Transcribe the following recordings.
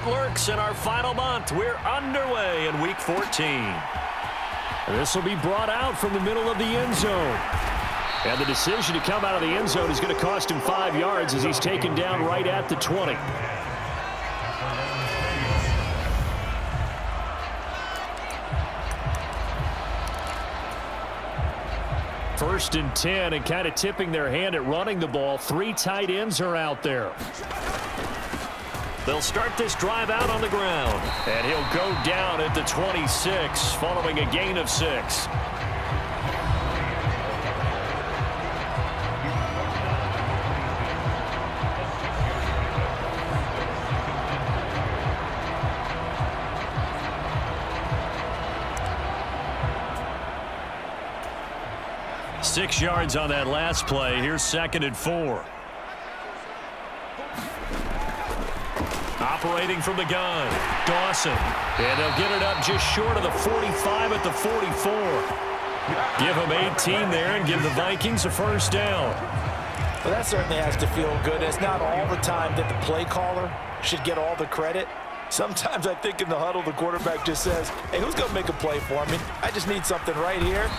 what lurks in our final month. We're underway in Week 14. This will be brought out from the middle of the end zone. And the decision to come out of the end zone is going to cost him 5 yards as he's taken down right at the 20. First and 10, and kind of tipping their hand at running the ball. 3 tight ends are out there. They'll start this drive out on the ground. And he'll go down at the 26 following a gain of 6. Six yards on that last play. Here's 2nd and 4. Operating from the gun, Dawson. And they'll get it up just short of the 45 at the 44. Give them 18 there and give the Vikings a first down. Well, that certainly has to feel good. It's not all the time that the play caller should get all the credit. Sometimes I think in the huddle, the quarterback just says, hey, who's going to make a play for me? I just need something right here.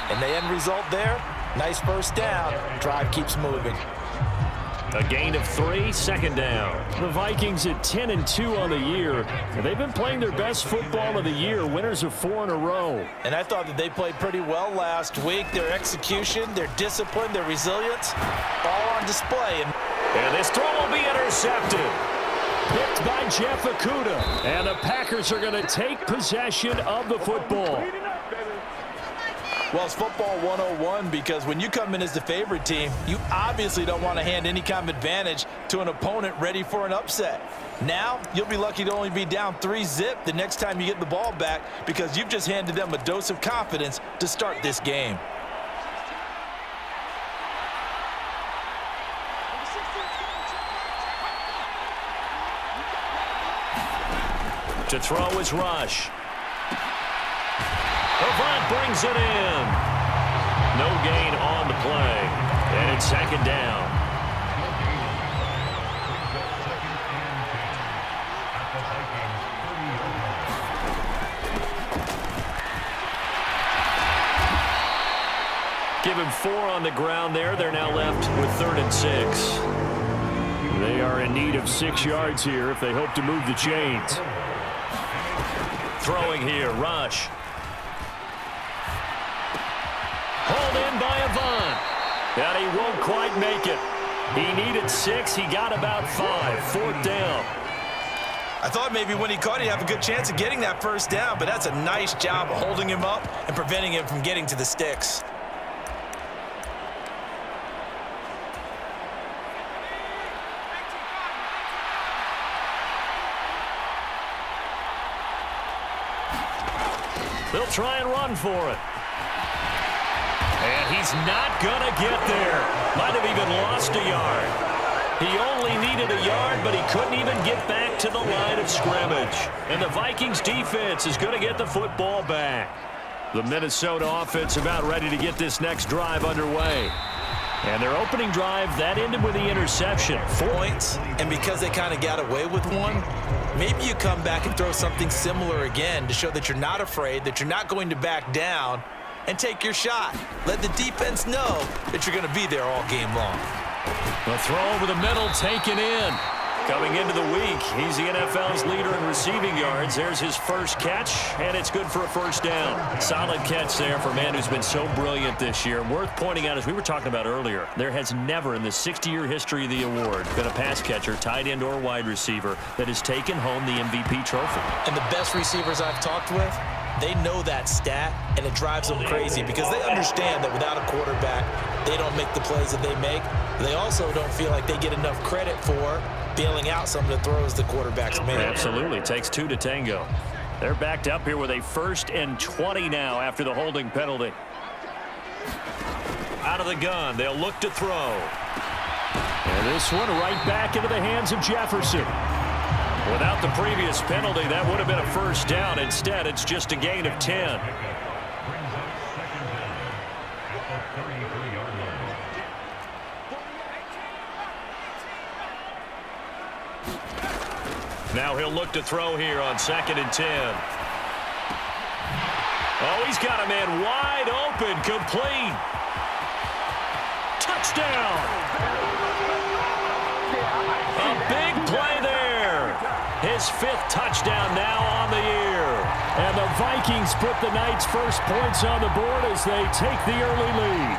And the end result there, nice first down. Drive keeps moving. A gain of 3, 2nd down. The Vikings at 10-2 on the year. They've been playing their best football of the year, winners of 4 in a row. And I thought that they played pretty well last week. Their execution, their discipline, their resilience, all on display. And this throw will be intercepted. Picked by Jeff Okudah. And the Packers are going to take possession of the football. Well, it's football 101 because when you come in as the favorite team, you obviously don't want to hand any kind of advantage to an opponent ready for an upset. Now, you'll be lucky to only be down 3-zip the next time you get the ball back because you've just handed them a dose of confidence to start this game. To throw is Rush. Avant brings it in. No gain on the play. And it's 2nd down. Give him 4 on the ground there. They're now left with 3rd and 6. They are in need of 6 yards here if they hope to move the chains. Throwing here, Rush. Hauled in by Avant. And he won't quite make it. He needed 6. He got about 5. 4th down. I thought maybe when he caught it, he'd have a good chance of getting that first down, but that's a nice job of holding him up and preventing him from getting to the sticks. They'll try and run for it. And he's not going to get there. Might have even lost a yard. He only needed a yard, but he couldn't even get back to the line of scrimmage. And the Vikings defense is going to get the football back. The Minnesota offense about ready to get this next drive underway. And their opening drive, that ended with the interception. 4 points, and because they kind of got away with one, maybe you come back and throw something similar again to show that you're not afraid, that you're not going to back down, and take your shot. Let the defense know that you're going to be there all game long. The throw over the middle taken in. Coming into the week, he's the NFL's leader in receiving yards. There's his first catch, and it's good for a first down. Solid catch there for a man who's been so brilliant this year. Worth pointing out, as we were talking about earlier, there has never in the 60-year history of the award been a pass catcher, tight end, or wide receiver that has taken home the MVP trophy. And the best receivers I've talked with, they know that stat, and it drives them crazy because they understand that without a quarterback, they don't make the plays that they make. They also don't feel like they get enough credit for bailing out some of the throws the quarterback's made. Absolutely. It takes 2 to tango. They're backed up here with a 1st and 20 now after the holding penalty. Out of the gun. They'll look to throw. And this one right back into the hands of Jefferson. Without the previous penalty, that would have been a first down. Instead, it's just a gain of 10. Now he'll look to throw here on 2nd and 10. Oh, he's got a man wide open, complete. Touchdown! A big play there. His 5th touchdown now on the year. And the Vikings put the Knights' first points on the board as they take the early lead.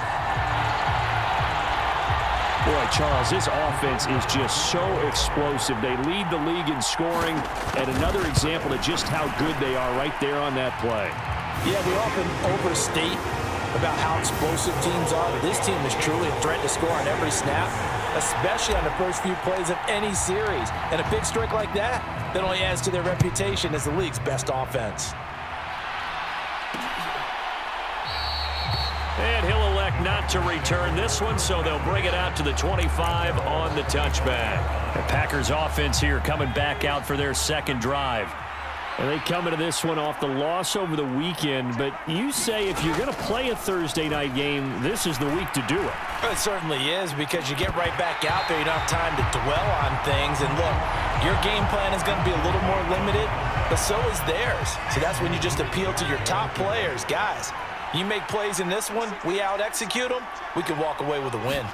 Boy, Charles, this offense is just so explosive. They lead the league in scoring, and another example of just how good they are right there on that play. Yeah, we often overstate about how explosive teams are, but this team is truly a threat to score on every snap, especially on the first few plays of any series. And a big strike like that only adds to their reputation as the league's best offense. And he'll elect not to return this one, so they'll bring it out to the 25 on the touchback. The Packers offense here coming back out for their second drive. And they come into this one off the loss over the weekend, but you say if you're going to play a Thursday night game, this is the week to do it. It certainly is, because you get right back out there. You don't have time to dwell on things. And look, your game plan is going to be a little more limited, but so is theirs. So that's when you just appeal to your top players. Guys, you make plays in this one, we out-execute them, we can walk away with a win.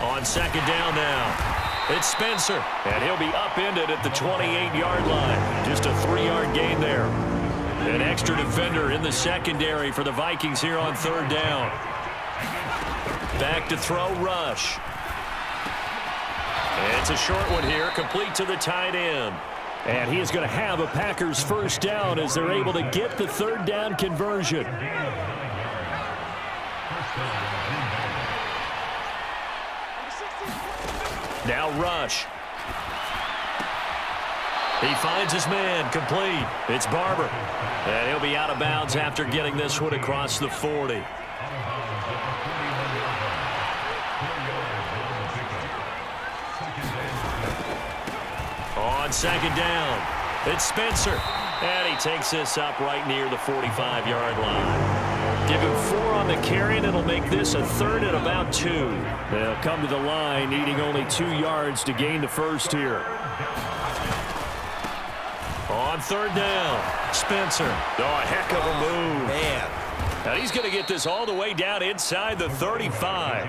On 2nd down now. It's Spencer, and he'll be upended at the 28-yard line. Just a 3-yard gain there. An extra defender in the secondary for the Vikings here on 3rd down. Back to throw, Rush. It's a short one here, complete to the tight end. And he is going to have a Packers first down as they're able to get the 3rd down conversion. Now Rush. He finds his man, complete. It's Barber. And he'll be out of bounds after getting this one across the 40. On 2nd down, it's Spencer. And he takes this up right near the 45-yard line. Give him 4 on the carry, and it'll make this a 3rd and about 2. They'll come to the line, needing only 2 yards to gain the first here. On 3rd down, Spencer. Oh, a heck of a move. Man. Now he's going to get this all the way down inside the 35.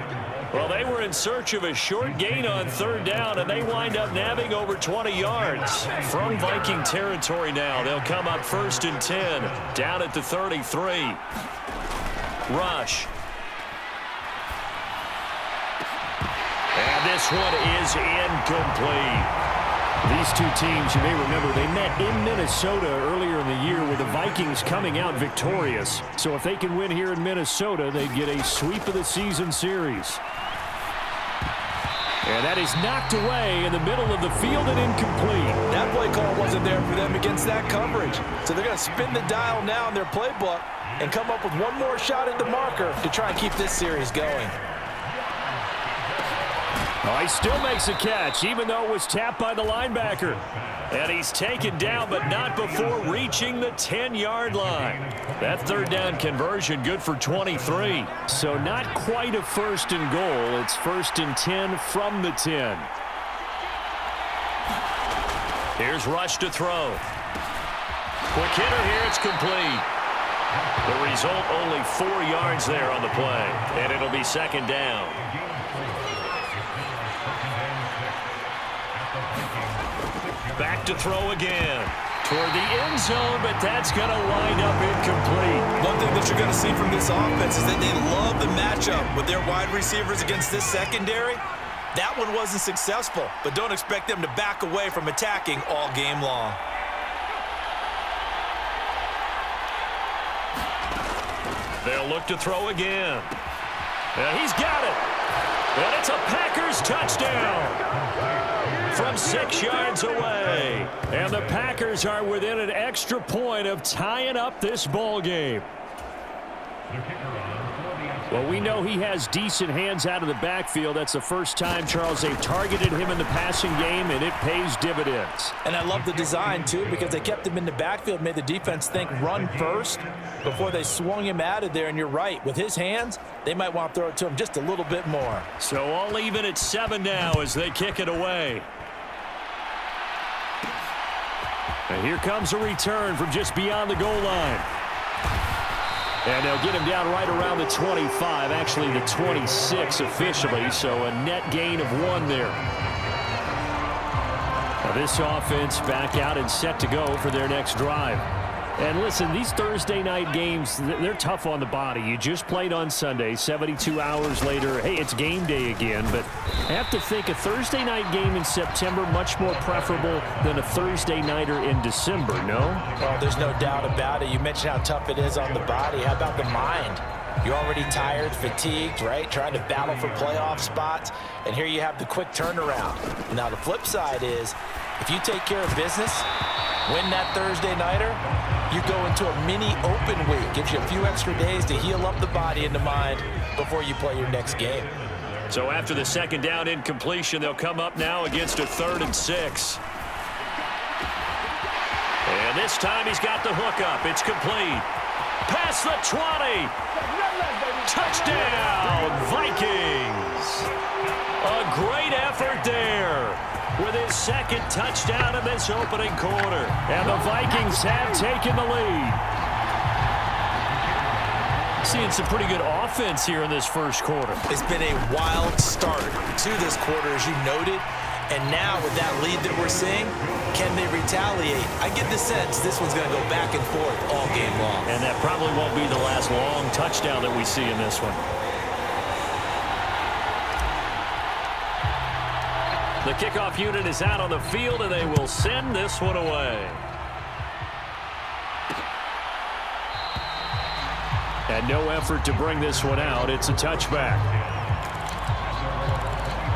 Well, they were in search of a short gain on 3rd down, and they wind up nabbing over 20 yards. From Viking territory now, they'll come up 1st and 10, down at the 33. Rush. And this one is incomplete. These two teams, you may remember, they met in Minnesota earlier in the year with the Vikings coming out victorious. So if they can win here in Minnesota, they get a sweep of the season series. And that is knocked away in the middle of the field and incomplete. That play call wasn't there for them against that coverage. So they're going to spin the dial now in their playbook and come up with one more shot at the marker to try and keep this series going. Oh, he still makes a catch, even though it was tapped by the linebacker. And he's taken down, but not before reaching the 10-yard line. That 3rd down conversion good for 23. So not quite a 1st and goal. It's 1st and 10 from the 10. Here's Rush to throw. Quick hitter here, it's complete. The result, only 4 yards there on the play. And it'll be 2nd down. Back to throw again. Toward the end zone, but that's going to wind up incomplete. One thing that you're going to see from this offense is that they love the matchup with their wide receivers against this secondary. That one wasn't successful, but don't expect them to back away from attacking all game long. They'll look to throw again. And he's got it. And it's a Packers touchdown from 6 yards away. And the Packers are within an extra point of tying up this ball game. Well, we know he has decent hands out of the backfield. That's the first time, Charles, they've targeted him in the passing game, and it pays dividends. And I love the design, too, because they kept him in the backfield, made the defense think run first before they swung him out of there. And you're right, with his hands, they might want to throw it to him just a little bit more. So all even at 7 now as they kick it away. And here comes a return from just beyond the goal line. And they'll get him down right around the 25, actually the 26 officially, so a net gain of 1 there. Now this offense back out and set to go for their next drive. And listen, these Thursday night games, they're tough on the body. You just played on Sunday, 72 hours later. Hey, it's game day again, but I have to think a Thursday night game in September much more preferable than a Thursday nighter in December, no? Well, there's no doubt about it. You mentioned how tough it is on the body. How about the mind? You're already tired, fatigued, right? Trying to battle for playoff spots, and here you have the quick turnaround. Now, the flip side is, if you take care of business, win that Thursday nighter, you go into a mini open week. Gives you a few extra days to heal up the body and the mind before you play your next game. So after the second down incompletion, they'll come up now against a 3rd and 6. And this time he's got the hook up. It's complete. Past the 20. Touchdown, Vikings. A great effort there with his second touchdown in this opening quarter. And the Vikings have taken the lead. Seeing some pretty good offense here in this first quarter. It's been a wild start to this quarter, as you noted. And now with that lead that we're seeing, can they retaliate? I get the sense this one's going to go back and forth all game long. And that probably won't be the last long touchdown that we see in this one. The kickoff unit is out on the field, and they will send this one away. And no effort to bring this one out. It's a touchback.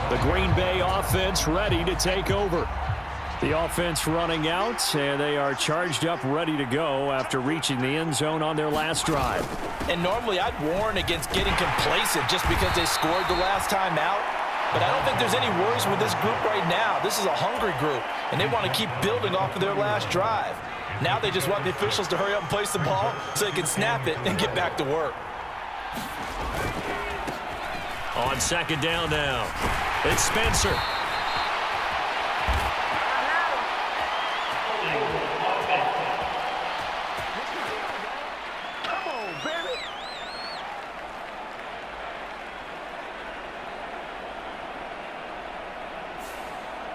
The Green Bay offense ready to take over. The offense running out, and they are charged up, ready to go after reaching the end zone on their last drive. And normally I'd warn against getting complacent just because they scored the last time out. But I don't think there's any worries with this group right now. This is a hungry group, and they want to keep building off of their last drive. Now they just want the officials to hurry up and place the ball so they can snap it and get back to work. On second down now, it's Spencer.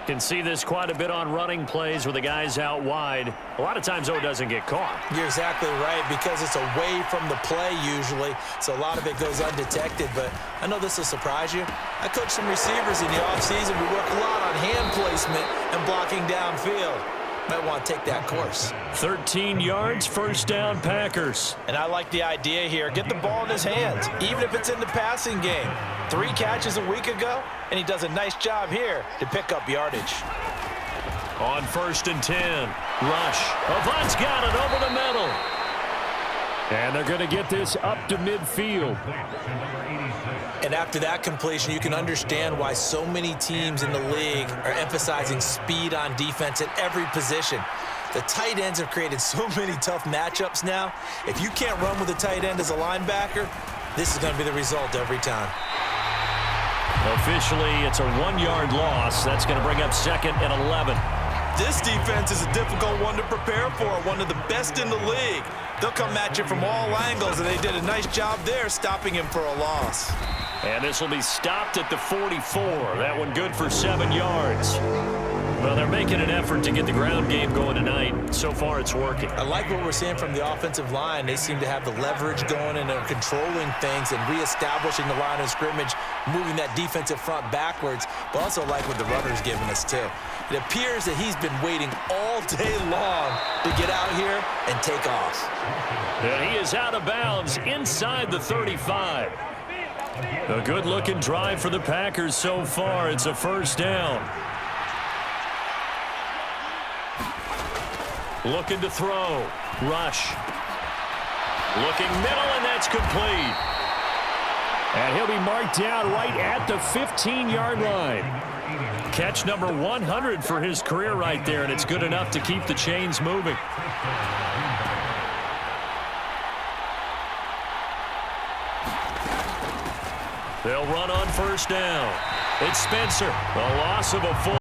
Can see this quite a bit on running plays where the guy's out wide. A lot of times, though, it doesn't get caught. You're exactly right, because it's away from the play usually, so a lot of it goes undetected. But I know this will surprise you. I coach some receivers in the offseason. We work a lot on hand placement and blocking downfield. Might want to take that course. 13 yards, first down, Packers. And I like the idea here. Get the ball in his hands, even if it's in the passing game. 3 catches a week ago, and he does a nice job here to pick up yardage. On 1st and 10, rush. Avant's got it over the middle. And they're going to get this up to midfield. And after that completion, you can understand why so many teams in the league are emphasizing speed on defense at every position. The tight ends have created so many tough matchups now. If you can't run with a tight end as a linebacker, this is going to be the result every time. Officially, it's a 1-yard loss. That's going to bring up 2nd and 11. This defense is a difficult one to prepare for, one of the best in the league. They'll come at you from all angles, and they did a nice job there stopping him for a loss. And this will be stopped at the 44. That one good for 7 yards. Well, they're making an effort to get the ground game going tonight. So far, it's working. I like what we're seeing from the offensive line. They seem to have the leverage going, and they're controlling things and reestablishing the line of scrimmage, moving that defensive front backwards, but also like what the runner's giving us, too. It appears that he's been waiting all day long to get out here and take off. And he is out of bounds inside the 35. A good-looking drive for the Packers so far. It's a first down. Looking to throw. Rush. Looking middle, and that's complete. And he'll be marked down right at the 15-yard line. Catch number 100 for his career right there, and it's good enough to keep the chains moving. They'll run on first down. It's Spencer. The loss of a full